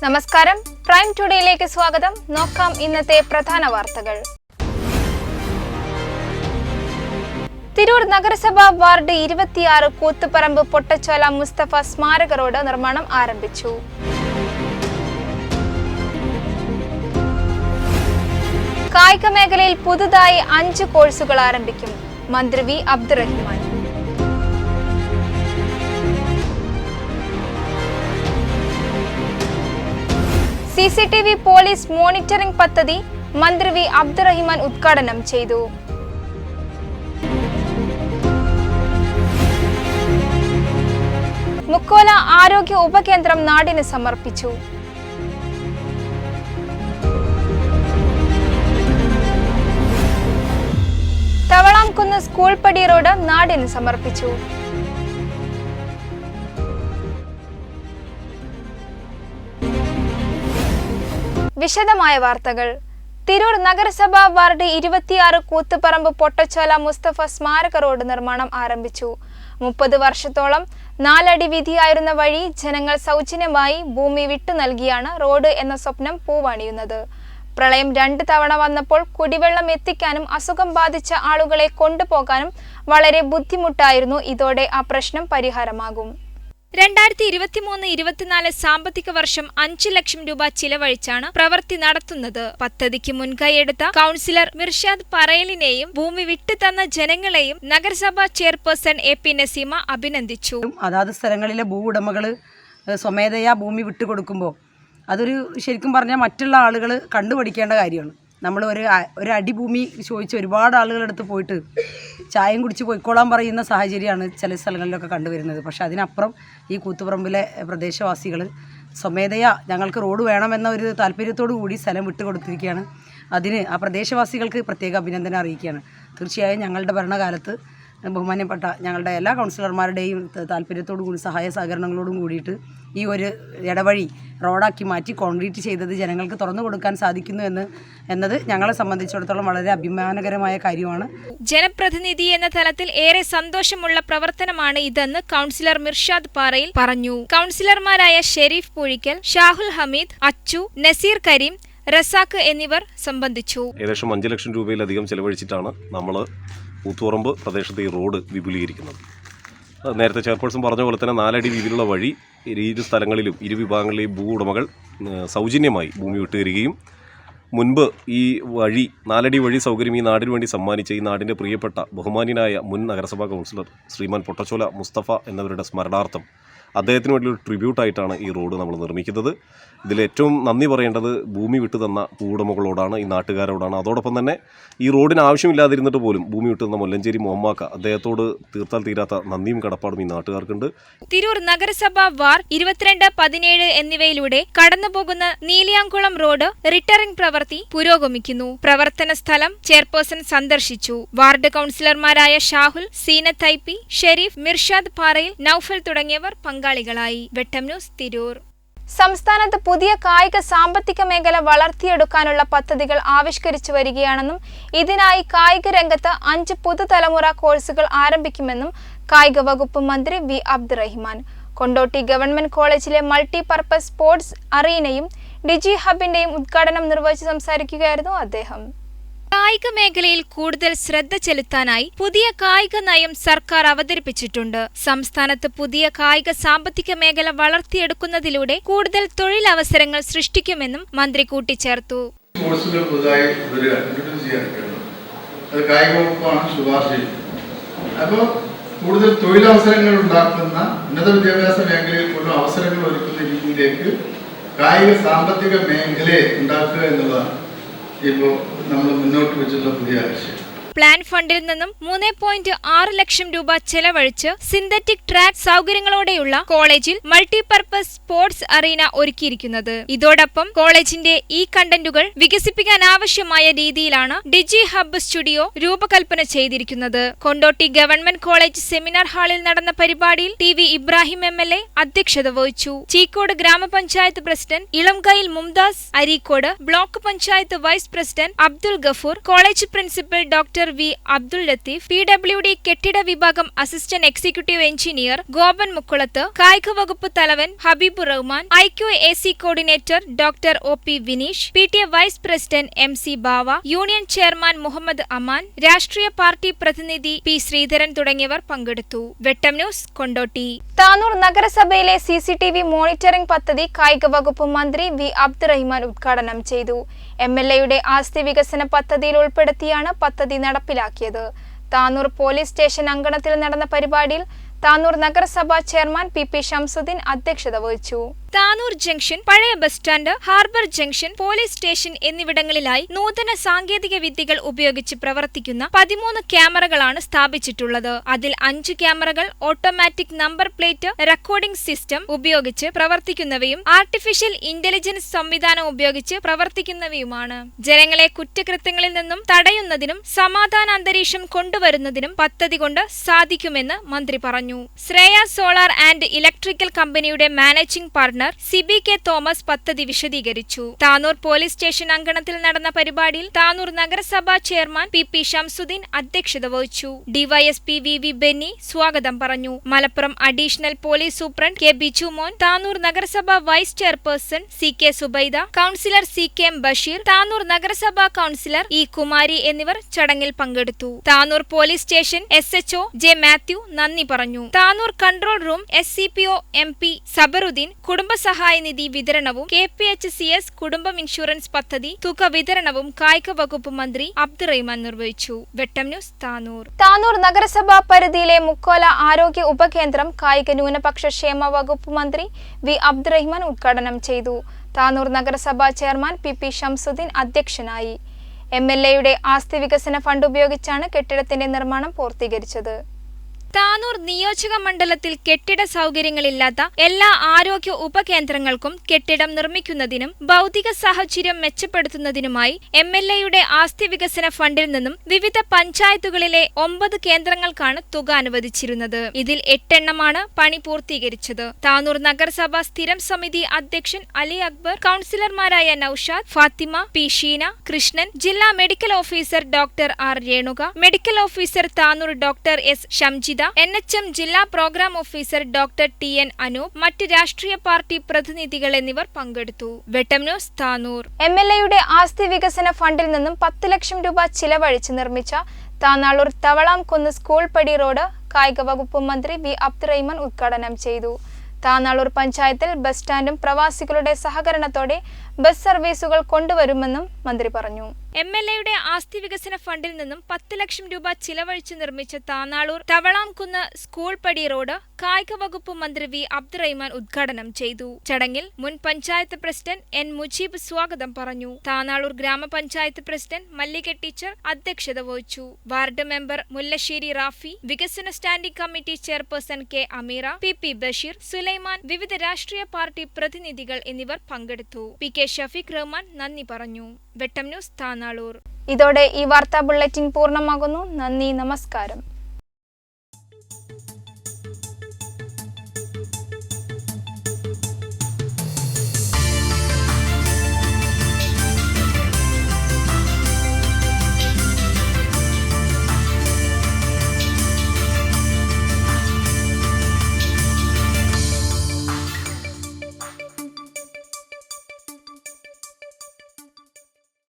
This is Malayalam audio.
നമസ്കാരം, പ്രൈം ടുഡേയിലേക്ക് സ്വാഗതം. നോക്കാം ഇന്നത്തെ പ്രധാന വാർത്തകൾ. തിരൂർ നഗരസഭ വാർഡ് 26 കൂത്തുപറമ്പ് പൊട്ടച്ചോല മുസ്തഫ സ്മാരക റോഡ് നിർമ്മാണം ആരംഭിച്ചു. കായിക മേഖലയിൽ പുതുതായി 5 കോഴ്സുകൾ ആരംഭിക്കും. മന്ത്രി V Abdurahiman. CCTV police monitoring പദ്ധതി മന്ത്രി വി അബ്ദുറഹിമാൻ ഉദ്ഘാടനം ചെയ്തു. മുക്കോല ആരോഗ്യ ഉപകേന്ദ്രം നാടിന് സമർപ്പിച്ചു. തവളാംകുന്ന് സ്കൂൾ പടി റോഡ് നാടിന് സമർപ്പിച്ചു. വിശദമായ വാർത്തകൾ. തിരൂർ നഗരസഭ വാർഡ് 26 കൂത്തുപറമ്പ് പൊട്ടച്ചോല മുസ്തഫ സ്മാരക റോഡ് നിർമ്മാണം ആരംഭിച്ചു. 30 വർഷത്തോളം 4 അടി വീതിയായിരുന്ന വഴി ജനങ്ങൾ സൗജന്യമായി ഭൂമി വിട്ടു നൽകിയാണ് റോഡ് എന്ന സ്വപ്നം പൂവണിയുന്നത്. പ്രളയം 2 തവണ വന്നപ്പോൾ കുടിവെള്ളം എത്തിക്കാനും അസുഖം ബാധിച്ച ആളുകളെ കൊണ്ടുപോകാനും വളരെ ബുദ്ധിമുട്ടായിരുന്നു. ഇതോടെ ആ പ്രശ്നം പരിഹാരമാകും. 2023-24 സാമ്പത്തിക വർഷം 5 ലക്ഷം രൂപ ചിലവഴിച്ചാണ് പ്രവൃത്തി നടത്തുന്നത്. പദ്ധതിക്ക് മുൻകൈയെടുത്ത കൗൺസിലർ മിർഷാദ് പറയലിനെയും ഭൂമി വിട്ടുതന്ന ജനങ്ങളെയും നഗരസഭാ ചെയർപേഴ്സൺ AP നസീമ അഭിനന്ദിച്ചു. അതാത് സ്ഥലങ്ങളിലെ ഭൂ ഉടമകൾ സ്വമേധയാ ഭൂമി വിട്ടുകൊടുക്കുമ്പോൾ അതൊരു ശരിക്കും പറഞ്ഞാൽ മറ്റുള്ള ആളുകൾ കണ്ടുപഠിക്കേണ്ട കാര്യമാണ്. നമ്മൾ ഒരു അടി ഭൂമി ചോദിച്ച് ഒരുപാട് ആളുകളടുത്ത് പോയിട്ട് ചായയും കുടിച്ച് പോയിക്കോളാൻ പറയുന്ന സാഹചര്യമാണ് ചില സ്ഥലങ്ങളിലൊക്കെ കണ്ടുവരുന്നത്. പക്ഷെ അതിനപ്പുറം ഈ കൂത്തുപറമ്പിലെ പ്രദേശവാസികൾ സ്വമേധയാ ഞങ്ങൾക്ക് റോഡ് വേണമെന്ന ഒരു താല്പര്യത്തോടു കൂടി സ്ഥലം വിട്ടുകൊടുത്തിരിക്കുകയാണ്. അതിന് ആ പ്രദേശവാസികൾക്ക് പ്രത്യേക അഭിനന്ദനം അറിയിക്കുകയാണ്. തീർച്ചയായും ഞങ്ങളുടെ ഭരണകാലത്ത് ബഹുമാന്യപ്പെട്ട ഞങ്ങളുടെ എല്ലാ കൗൺസിലർമാരുടെയും താല്പര്യത്തോടു കൂടി സഹായ സഹകരണങ്ങളോടും കൂടിയിട്ട് ഈ ഒരു ഇടവഴി റോഡാക്കി മാറ്റി കോൺക്രീറ്റ് ചെയ്തത് ജനങ്ങൾക്ക് തുറന്നു കൊടുക്കാൻ സാധിക്കുന്നു എന്നത് ഞങ്ങളെ സംബന്ധിച്ചിടത്തോളം വളരെ അഭിമാനകരമായ കാര്യമാണ്. ജനപ്രതിനിധി എന്ന തലത്തിൽ ഏറെ സന്തോഷമുള്ള പ്രവർത്തനമാണ് ഇതെന്ന് കൗൺസിലർ മിർഷാദ് പാറയിൽ പറഞ്ഞു. കൗൺസിലർമാരായ ഷെരീഫ് പൂഴിക്കൽ, ഷാഹുൽ ഹമീദ്, അച്ചു, നസീർ കരീം, റസാഖ് എന്നിവർ സംബന്ധിച്ചു. ഏകദേശം 5 ലക്ഷം രൂപയിലധികം ചെലവഴിച്ചിട്ടാണ് നമ്മൾ കൂത്തുപറമ്പ് പ്രദേശത്തെ ഈ റോഡ് വിപുലീകരിക്കുന്നത്. നേരത്തെ ചെയർപേഴ്സൺ പറഞ്ഞ പോലെ തന്നെ 4 അടി വീതിയിലുള്ള വഴി ഇരു സ്ഥലങ്ങളിലും ഇരു വിഭാഗങ്ങളിലെയും ഭൂ ഉടമകൾ സൗജന്യമായി ഭൂമി വിട്ടുതരികയും മുൻപ് ഈ വഴി 4 അടി വഴി സൗകര്യം ഈ നാടിന് വേണ്ടി സമ്മാനിച്ച ഈ നാടിൻ്റെ പ്രിയപ്പെട്ട ബഹുമാന്യനായ മുൻ നഗരസഭാ കൗൺസിലർ ശ്രീമാൻ പൊട്ടച്ചോല മുസ്തഫ എന്നവരുടെ സ്മരണാർത്ഥം അദ്ദേഹത്തിന് വേണ്ടിയൊരു ട്രിബ്യൂട്ടായിട്ടാണ് ഈ റോഡ് നമ്മൾ നിർമ്മിക്കുന്നത്. ഇതിലേറ്റവും നന്ദി പറയേണ്ടത് ഭൂമി വിട്ടു തന്ന ഭൂവുടമകളോടാണ്, ഈ നാട്ടുകാരോടാണ്. അതോടൊപ്പം തന്നെ ഈ റോഡിന് ആവശ്യമില്ലാതിരുന്നിട്ട് പോലും ഭൂമി വിട്ടു തന്ന മുല്ലഞ്ചേരി മുഹമ്മാക്ക, അദ്ദേഹത്തോട് തീർത്താൽ തീരാത്ത നന്ദിയും കടപ്പാടും ഈ നാട്ടുകാർക്കുണ്ട്. തിരൂർ നഗരസഭ വാർഡ് 22, 17 എന്നിവയിലൂടെ കടന്നുപോകുന്ന നീലിയാംകുളം റോഡ് റിട്ടറിംഗ് പ്രവൃത്തി പുരോഗമിക്കുന്നു. പ്രവർത്തന സ്ഥലം ചെയർപേഴ്സൺ സന്ദർശിച്ചു. വാർഡ് കൗൺസിലർമാരായ ഷാഹുൽ, സീനത്ത് IP, ഷെരീഫ്, മിർഷാദ് പാറയിൽ, നൌഫൽ തുടങ്ങിയവർ പങ്കാളികളായി. വെട്ടം ന്യൂസ്, തിരൂർ. സംസ്ഥാനത്ത് പുതിയ കായിക സാമ്പത്തിക മേഖല വളർത്തിയെടുക്കാനുള്ള പദ്ധതികൾ ആവിഷ്കരിച്ചു വരികയാണെന്നും ഇതിനായി കായിക രംഗത്ത് 5 പുതുതലമുറ കോഴ്സുകൾ ആരംഭിക്കുമെന്നും കായിക വകുപ്പ് മന്ത്രി വി അബ്ദുറഹിമാൻ. കൊണ്ടോട്ടി ഗവൺമെന്റ് കോളേജിലെ മൾട്ടിപർപ്പസ് സ്പോർട്സ് അറീനയും ഡിജി ഹബിന്റെയും ഉദ്ഘാടനം നിർവഹിച്ച് സംസാരിക്കുകയായിരുന്നു അദ്ദേഹം. കായിക മേഖലയിൽ കൂടുതൽ ശ്രദ്ധ ചെലുത്താനായി പുതിയ കായിക നയം സർക്കാർ അവതരിപ്പിച്ചിട്ടുണ്ട്. സംസ്ഥാനത്ത് പുതിയ കായിക സാമ്പത്തിക മേഖല വളർത്തിയെടുക്കുന്നതിലൂടെ കൂടുതൽ തൊഴിലവസരങ്ങൾ സൃഷ്ടിക്കുമെന്നും മന്ത്രി കൂട്ടിച്ചേർത്തു. അപ്പോൾ കൂടുതൽ തൊഴിലവസരങ്ങൾ ഉണ്ടാക്കുന്ന ഉന്നത വിദ്യാഭ്യാസ മേഖലയിൽ കൂടുതൽ അവസരങ്ങൾ ഒരുക്കുന്ന രീതിയിലേക്ക് കായിക സാമ്പത്തിക മേഖലയെ ഉണ്ടാക്കുക എന്നുള്ളതാണ് ഇപ്പോൾ നമ്മൾ മുന്നോട്ട് വെച്ചുള്ള പുതിയ ആശയം. പ്ലാൻ ഫണ്ടിൽ നിന്നും 3.6 ലക്ഷം രൂപ ചെലവഴിച്ച് സിന്തറ്റിക് ട്രാക്ക് സൗകര്യങ്ങളോടെയുള്ള കോളേജിൽ മൾട്ടിപർപ്പസ് സ്പോർട്സ് അറീന ഒരുക്കിയിരിക്കുന്നത്. ഇതോടൊപ്പം കോളേജിന്റെ ഈ കണ്ടന്റുകൾ വികസിപ്പിക്കാൻ ആവശ്യമായ രീതിയിലാണ് ഡിജി ഹബ് സ്റ്റുഡിയോ രൂപകൽപ്പന ചെയ്തിരിക്കുന്നത്. കൊണ്ടോട്ടി ഗവൺമെന്റ് കോളേജ് സെമിനാർ ഹാളിൽ നടന്ന പരിപാടിയിൽ TV ഇബ്രാഹിം MLA അധ്യക്ഷത വഹിച്ചു. Cheekode grama panchayat president Elamkayil Mumtaz, Areekode block panchayat vice president Abdul Gafoor, college principal doctor doctor V Abdul Latheef, PWD കെട്ടിട വിഭാഗം assistant executive engineer Gopan Mukkulath, കായിക വകുപ്പ് തലവൻ Habeebur Rahman, IQAC coordinator doctor OP Vineesh, PTA vice president MC Bava, union chairman Muhammad Aman, രാഷ്ട്രീയ പാർട്ടി പ്രതിനിധി P ശ്രീധരൻ തുടങ്ങിയവർ പങ്കെടുത്തു. വെട്ടം ന്യൂസ്, കൊണ്ടോട്ടി. താനൂർ നഗരസഭയിലെ CCTV മോണിറ്ററിംഗ് പദ്ധതി കായിക വകുപ്പ് മന്ത്രി വി അബ്ദുറഹിമാൻ ഉദ്ഘാടനം ചെയ്തു. MLAയുടെ ആസ്തി വികസന പദ്ധതിയിൽ ഉൾപ്പെടുത്തിയാണ് പദ്ധതി നടപ്പിലാക്കിയത്. താനൂർ പോലീസ് സ്റ്റേഷൻ അങ്കണത്തിൽ നടന്ന പരിപാടിയിൽ താനൂർ നഗരസഭാ ചെയർമാൻ PP ഷംസുദ്ദീൻ അധ്യക്ഷത വഹിച്ചു. താനൂർ ജംഗ്ഷൻ, പഴയ bus stand, harbour junction, police station എന്നിവിടങ്ങളിലായി നൂതന സാങ്കേതിക വിദ്യകൾ ഉപയോഗിച്ച് പ്രവർത്തിക്കുന്ന 13 ക്യാമറകളാണ് സ്ഥാപിച്ചിട്ടുള്ളത്. അതിൽ 5 ക്യാമറകൾ automatic number plate recording system ഉപയോഗിച്ച് പ്രവർത്തിക്കുന്നവയും ആർട്ടിഫിഷ്യൽ ഇന്റലിജൻസ് സംവിധാനം ഉപയോഗിച്ച് പ്രവർത്തിക്കുന്നവയുമാണ്. ജനങ്ങളെ കുറ്റകൃത്യങ്ങളിൽ നിന്നും തടയുന്നതിനും സമാധാന അന്തരീക്ഷം കൊണ്ടുവരുന്നതിനും പദ്ധതി കൊണ്ട് സാധിക്കുമെന്ന് മന്ത്രി പറഞ്ഞു. ശ്രേയ സോളാർ ആൻഡ് ഇലക്ട്രിക്കൽ കമ്പനിയുടെ മാനേജിംഗ് പാർട്ണർ CBK തോമസ് പദ്ധതി വിശദീകരിച്ചു. താനൂർ പോലീസ് സ്റ്റേഷൻ അങ്കണത്തിൽ നടന്ന പരിപാടിയിൽ താനൂർ നഗരസഭാ ചെയർമാൻ PP ഷംസുദ്ദീൻ അധ്യക്ഷത വഹിച്ചു. DYSP VV ബെന്നി സ്വാഗതം പറഞ്ഞു. Malappuram additional police superintendent K Bijumon, Tanur നഗരസഭാ vice chairperson CK Zubaida, councillor CKM Basheer, Tanur നഗരസഭാ കൌൺസിലർ E കുമാരി എന്നിവർ ചടങ്ങിൽ പങ്കെടുത്തു. Tanur police station SHO J Mathew നന്ദി പറഞ്ഞു. Tanur control room SCPO MP Sabaruddeen കുടുംബസഹായ നിധി വിതരണവും KPHCS കുടുംബം ഇൻഷുറൻസ് പദ്ധതി തുക വിതരണവും കായിക വകുപ്പ് മന്ത്രി അബ്ദുറഹിമാൻ നിർവഹിച്ചു. വെട്ടം ന്യൂസ്, താനൂർ. താനൂർ നഗരസഭാ പരിധിയിലെ മുക്കോല ആരോഗ്യ ഉപകേന്ദ്രം കായിക ന്യൂനപക്ഷ ക്ഷേമ വകുപ്പ് മന്ത്രി വി അബ്ദുറഹിമാൻ ഉദ്ഘാടനം ചെയ്തു. താനൂർ നഗരസഭാ ചെയർമാൻ PP ഷംസുദ്ദീൻ അധ്യക്ഷനായി. MLAയുടെ ആസ്തി വികസന ഫണ്ട് ഉപയോഗിച്ചാണ് കെട്ടിടത്തിന്റെ നിർമ്മാണം പൂർത്തീകരിച്ചത്. താനൂർ നിയോജക മണ്ഡലത്തിൽ കെട്ടിട സൗകര്യങ്ങളില്ലാത്ത എല്ലാ ആരോഗ്യ ഉപകേന്ദ്രങ്ങൾക്കും കെട്ടിടം നിർമ്മിക്കുന്നതിനും ഭൗതിക സാഹചര്യം മെച്ചപ്പെടുത്തുന്നതിനുമായി MLAയുടെ ആസ്തി വികസന ഫണ്ടിൽ നിന്നും വിവിധ പഞ്ചായത്തുകളിലെ 9 കേന്ദ്രങ്ങൾക്കാണ് തുക അനുവദിച്ചിരുന്നത്. ഇതിൽ 8 എണ്ണമാണ് പണി പൂർത്തീകരിച്ചത്. താനൂർ നഗരസഭാ സ്ഥിരം സമിതി അധ്യക്ഷൻ അലി അക്ബർ, കൌൺസിലർമാരായ നൌഷാദ്, ഫാത്തിമ, P ഷീന, കൃഷ്ണൻ, ജില്ലാ medical officer doctor R Renuka, medical officer Tanur doctor S Shamjida, NHM ജില്ലാ programme officer doctor TN Anoop, മറ്റ് രാഷ്ട്രീയ പാർട്ടി പ്രതിനിധികൾ എന്നിവർ പങ്കെടുത്തു. വെട്ടം ന്യൂസ്, താനൂർ. MLAയുടെ ആസ്തി വികസന ഫണ്ടിൽ നിന്നും 10 ലക്ഷം രൂപ ചിലവഴിച്ച് നിർമ്മിച്ച താനാളൂർ തവളാംകുന്ന് സ്കൂൾ പടി റോഡ് കായിക വകുപ്പ് മന്ത്രി വി അബ്ദുറഹിമാൻ ഉദ്ഘാടനം ചെയ്തു. താനാളൂർ പഞ്ചായത്തിൽ ബസ് സ്റ്റാൻഡും പ്രവാസികളുടെ സഹകരണത്തോടെ ബസ് സർവീസുകൾ കൊണ്ടുവരുമെന്നും മന്ത്രി പറഞ്ഞു. MLAയുടെ ആസ്തി വികസന ഫണ്ടിൽ നിന്നും 10 ലക്ഷം രൂപ ചിലവഴിച്ച് നിർമ്മിച്ച താനാളൂർ തവളാംകുന്ന് സ്കൂൾ പടി റോഡ് കായിക വകുപ്പ് മന്ത്രി വി അബ്ദുറഹിമാൻ ഉദ്ഘാടനം ചെയ്തു. ചടങ്ങിൽ മുൻ പഞ്ചായത്ത് പ്രസിഡന്റ് N മുജീബ് സ്വാഗതം പറഞ്ഞു. താനാളൂർ ഗ്രാമപഞ്ചായത്ത് പ്രസിഡന്റ് മല്ലിക ടീച്ചർ അധ്യക്ഷത വഹിച്ചു. വാർഡ് മെമ്പർ മുല്ലശ്ശേരി റാഫി, വികസന standing committee chairperson K Ameera, PP Basheer, Sulaiman, വിവിധ രാഷ്ട്രീയ പാർട്ടി പ്രതിനിധികൾ എന്നിവർ പങ്കെടുത്തു. PK ഷഫീഖ് റഹ്മാൻ നന്ദി പറഞ്ഞു. വെട്ടം ന്യൂസ്, താനാളൂർ. ഇതോടെ ഈ വാർത്താ ബുള്ളറ്റിൻ പൂർണ്ണമാകുന്നു. നന്ദി, നമസ്കാരം.